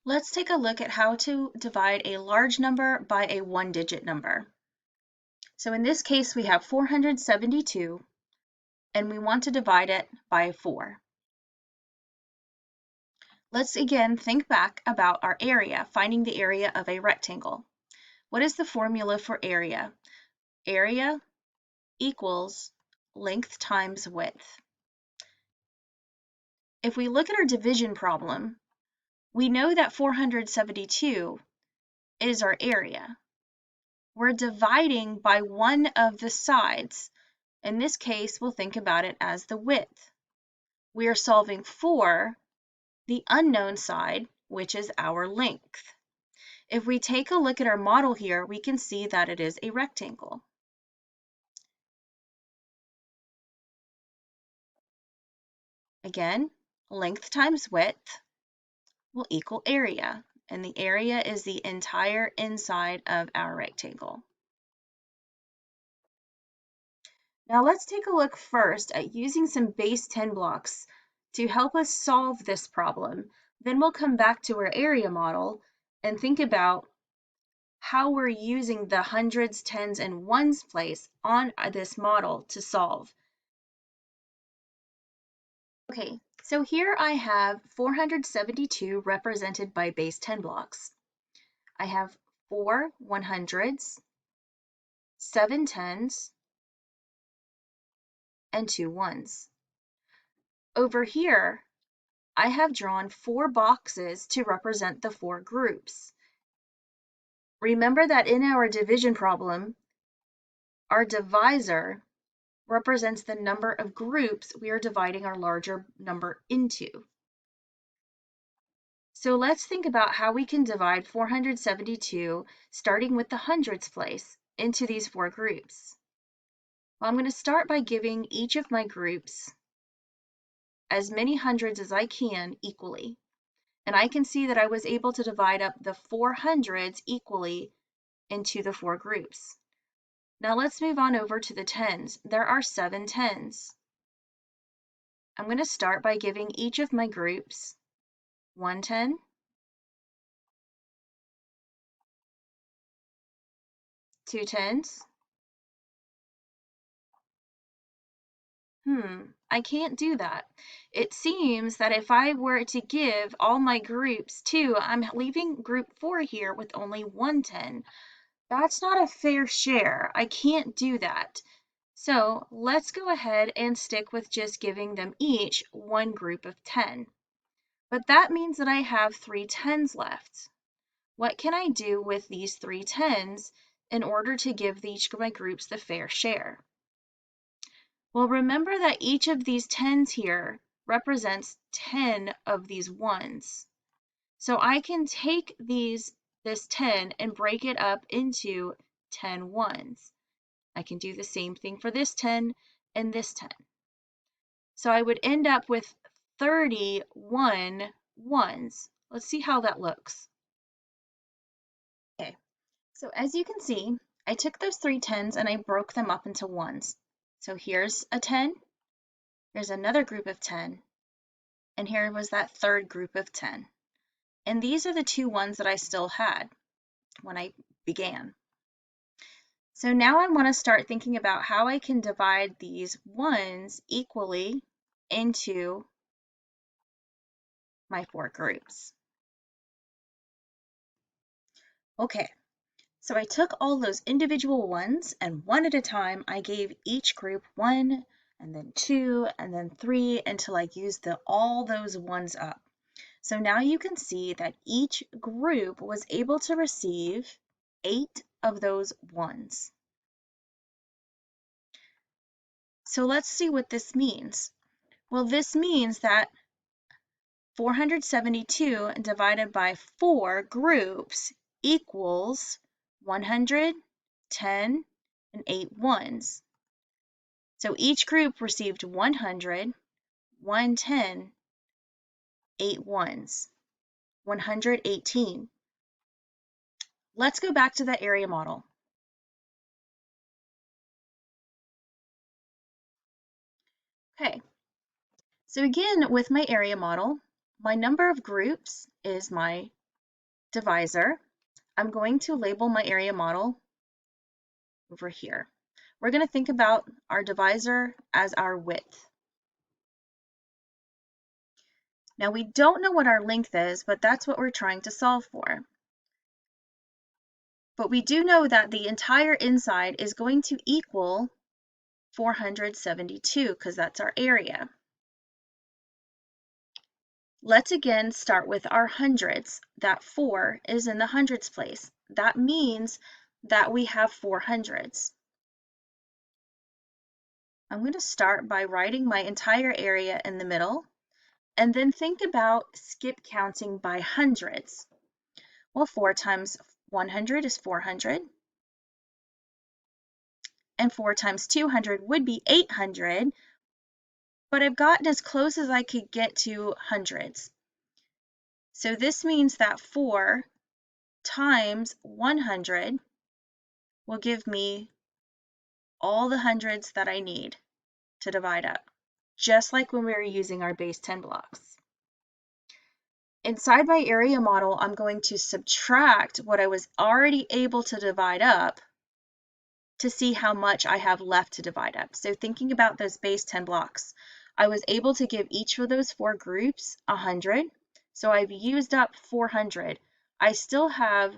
Let's take a look at how to divide a large number by a one-digit number. So in this case, we have 472, and we want to divide it by 4. Let's again think back about our area, finding the area of a rectangle. What is the formula for area? Area equals length times width. If we look at our division problem, we know that 472 is our area. We're dividing by one of the sides. In this case, we'll think about it as the width. We are solving for the unknown side, which is our length. If we take a look at our model here, we can see that it is a rectangle. Again, length times width will equal area, and the area is the entire inside of our rectangle. Now let's take a look first at using some base 10 blocks to help us solve this problem. Then we'll come back to our area model and think about how we're using the hundreds, tens, and ones place on this model to solve. Okay, so here I have 472 represented by base 10 blocks. I have 4 100s, 7 10s, and 2 1s. Over here, I have drawn 4 boxes to represent the 4 groups. Remember that in our division problem, our divisor represents the number of groups we are dividing our larger number into. So let's think about how we can divide 472, starting with the hundreds place, into these 4 groups. Well, I'm going to start by giving each of my groups as many hundreds as I can equally. And I can see that I was able to divide up the 400s equally into the 4 groups. Now let's move on over to the tens. There are 7 tens. I'm going to start by giving each of my groups 1 10, 2 10s. I can't do that. It seems that if I were to give all my groups 2, I'm leaving group 4 here with only 1 10. That's not a fair share. I can't do that. So let's go ahead and stick with just giving them each one group of 10. But that means that I have 3 10s left. What can I do with these 3 10s in order to give each of my groups the fair share? Well, remember that each of these 10s here represents 10 of these 1s. So I can take this 10 and break it up into 10 1s. I can do the same thing for this 10 and this 10. So I would end up with 31 1s. Let's see how that looks. Okay, so as you can see, I took those 3 10s and I broke them up into 1s. So here's a 10, here's another group of 10, and here was that third group of 10. And these are the 2 1s that I still had when I began. So now I want to start thinking about how I can divide these 1s equally into my 4 groups. Okay, so I took all those individual 1s and one at a time I gave each group 1 and then 2 and then 3 until I used all those 1s up. So now you can see that each group was able to receive 8 of those 1s. So let's see what this means. Well, this means that 472 divided by 4 groups equals 100, 10, and 8 1s. So each group received 100, 110, 8 1s, 118. Let's go back to that area model. Okay, so again, with my area model, my number of groups is my divisor, I'm going to label my area model over here. We're going to think about our divisor as our width. Now we don't know what our length is, but that's what we're trying to solve for. But we do know that the entire inside is going to equal 472 because that's our area. Let's again start with our hundreds. That 4 is in the hundreds place. That means that we have 4 hundreds. I'm going to start by writing my entire area in the middle, and then think about skip counting by hundreds. Well, 4 times 100 is 400, and 4 times 200 would be 800, but I've gotten as close as I could get to hundreds. So this means that 4 times 100 will give me all the hundreds that I need to divide up, just like when we were using our base 10 blocks. Inside my area model, I'm going to subtract what I was already able to divide up to see how much I have left to divide up. So thinking about those base 10 blocks, I was able to give each of those 4 groups 100. So I've used up 400. I still have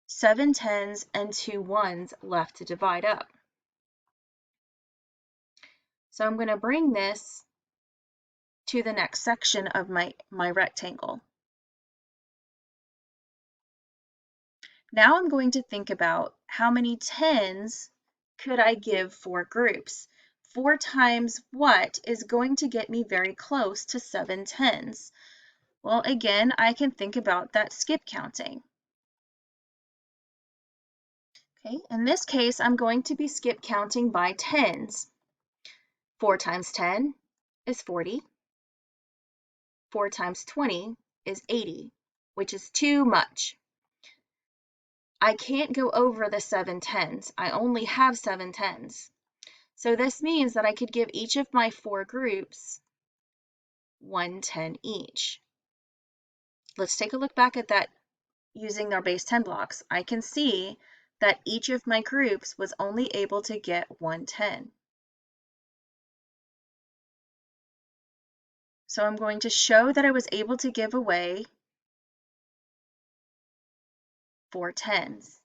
7 tens and 2 ones left to divide up. So I'm going to bring this to the next section of my rectangle. Now I'm going to think about how many tens could I give 4 groups. 4 times what is going to get me very close to 7 tens? Well, again, I can think about that skip counting. Okay, in this case, I'm going to be skip counting by tens. 4 times 10 is 40. 4 times 20 is 80, which is too much. I can't go over the 7 tens. I only have 7 tens. So this means that I could give each of my 4 groups 1 10 each. Let's take a look back at that using our base 10 blocks. I can see that each of my groups was only able to get 1 10. So I'm going to show that I was able to give away 4 tens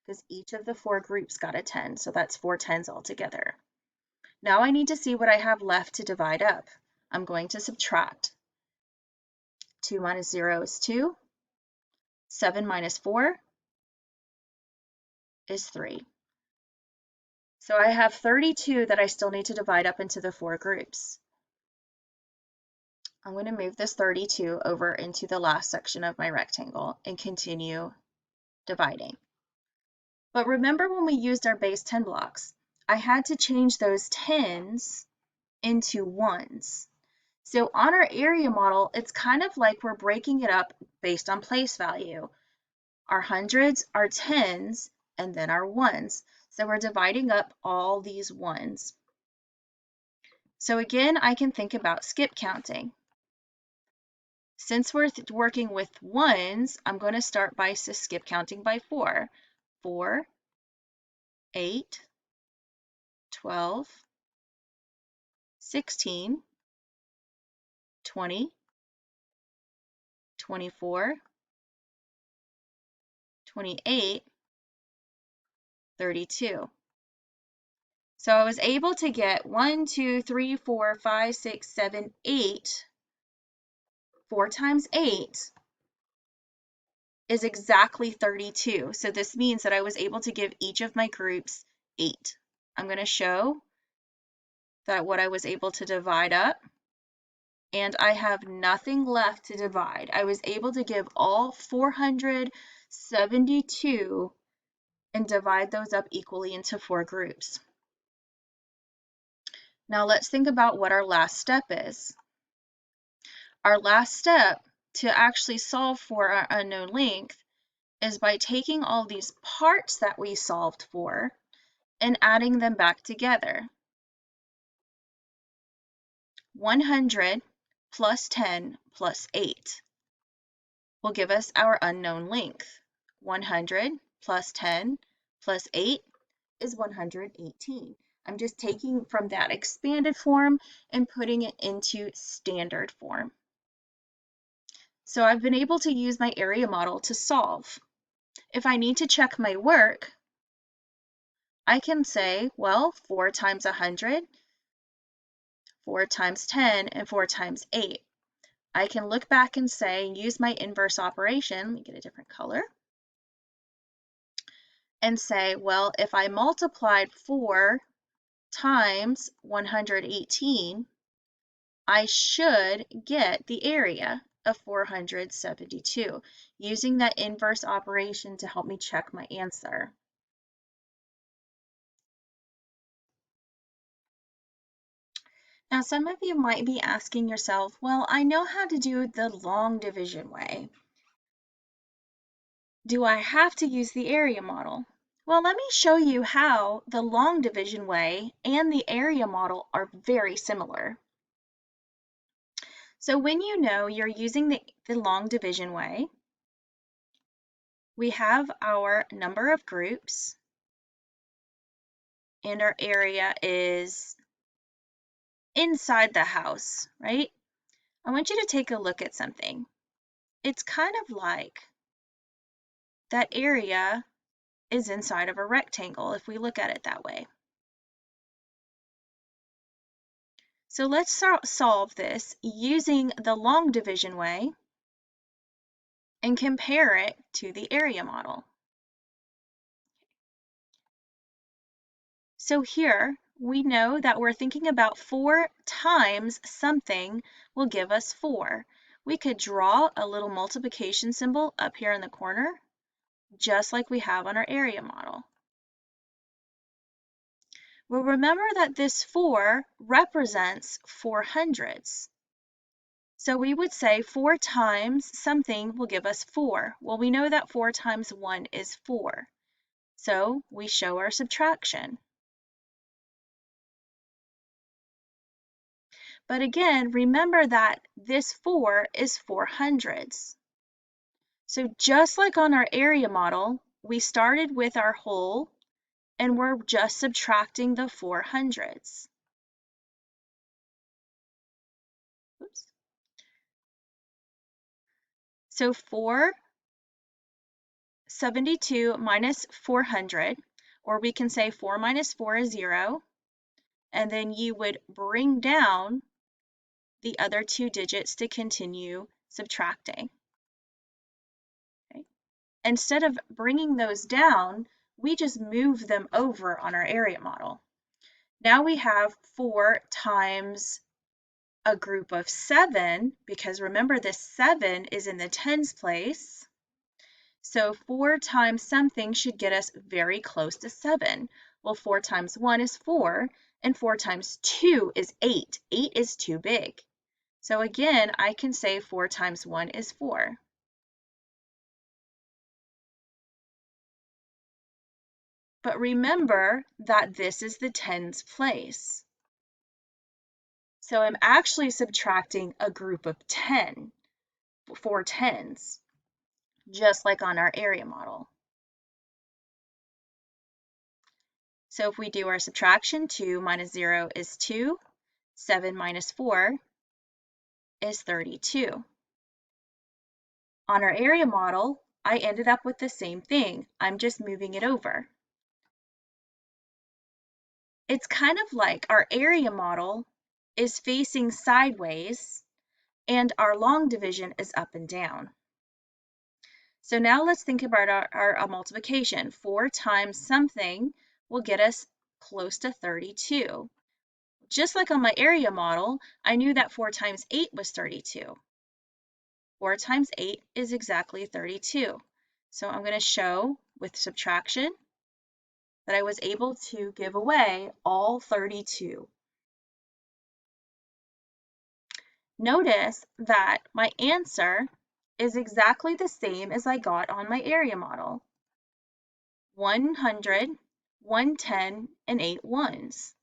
because each of the 4 groups got a 10. So that's 4 tens altogether. Now I need to see what I have left to divide up. I'm going to subtract. 2 minus 0 is 2. 7 minus 4 is 3. So I have 32 that I still need to divide up into the 4 groups. I'm going to move this 32 over into the last section of my rectangle and continue dividing. But remember when we used our base 10 blocks, I had to change those tens into ones. So on our area model, it's kind of like we're breaking it up based on place value. Our hundreds, our tens, and then our ones. So we're dividing up all these ones. So again, I can think about skip counting. Since we're working with ones, I'm going to start by skip counting by 4. 4, 8, 12, 16, 20, 24, 28, 32. So I was able to get 1, 2, 3, 4, 5, 6, 7, 8. 4 times 8 is exactly 32. So this means that I was able to give each of my groups 8. I'm going to show that what I was able to divide up, and I have nothing left to divide. I was able to give all 472 and divide those up equally into 4 groups. Now let's think about what our last step is. Our last step to actually solve for our unknown length is by taking all these parts that we solved for and adding them back together. 100 plus 10 plus 8. will give us our unknown length. 100 plus 10 plus 8 is 118. I'm just taking from that expanded form and putting it into standard form. So I've been able to use my area model to solve. If I need to check my work, I can say, well, 4 times 100, 4 times 10, and 4 times 8. I can look back and say, use my inverse operation, let me get a different color, and say, well, if I multiplied 4 times 118, I should get the area of 472, using that inverse operation to help me check my answer. Now, some of you might be asking yourself, well, I know how to do the long division way. Do I have to use the area model? Well, let me show you how the long division way and the area model are very similar. So when you know you're using the long division way, we have our number of groups and our area is inside the house, right? I want you to take a look at something. It's kind of like that area is inside of a rectangle if we look at it that way. So let's solve this using the long division way and compare it to the area model. So here we know that we're thinking about 4 times something will give us 4. We could draw a little multiplication symbol up here in the corner, just like we have on our area model. Well, remember that this 4 represents 400s. So we would say 4 times something will give us 4. Well, we know that 4 times 1 is 4. So we show our subtraction. But again, remember that this 4 is 400s. So just like on our area model, we started with our whole and we're just subtracting the 400s. Oops. So 472 minus 400, or we can say 4 minus 4 is 0, and then you would bring down the other 2 digits to continue subtracting. Okay. Instead of bringing those down, we just move them over on our area model. Now we have 4 times a group of 7, because remember this 7 is in the tens place. So 4 times something should get us very close to 7. Well, 4 times 1 is 4, and 4 times 2 is 8. 8 is too big. So again, I can say 4 times 1 is 4. But remember that this is the tens place. So I'm actually subtracting a group of 10, 4 tens, just like on our area model. So if we do our subtraction, 2 minus 0 is 2, 7 minus 4 is 32. On our area model, I ended up with the same thing. I'm just moving it over. It's kind of like our area model is facing sideways and our long division is up and down. So now let's think about our multiplication. 4 times something will get us close to 32. Just like on my area model, I knew that 4 times 8 was 32. 4 times 8 is exactly 32. So I'm going to show with subtraction that I was able to give away all 32. Notice that my answer is exactly the same as I got on my area model. 100, 110, and 8 ones.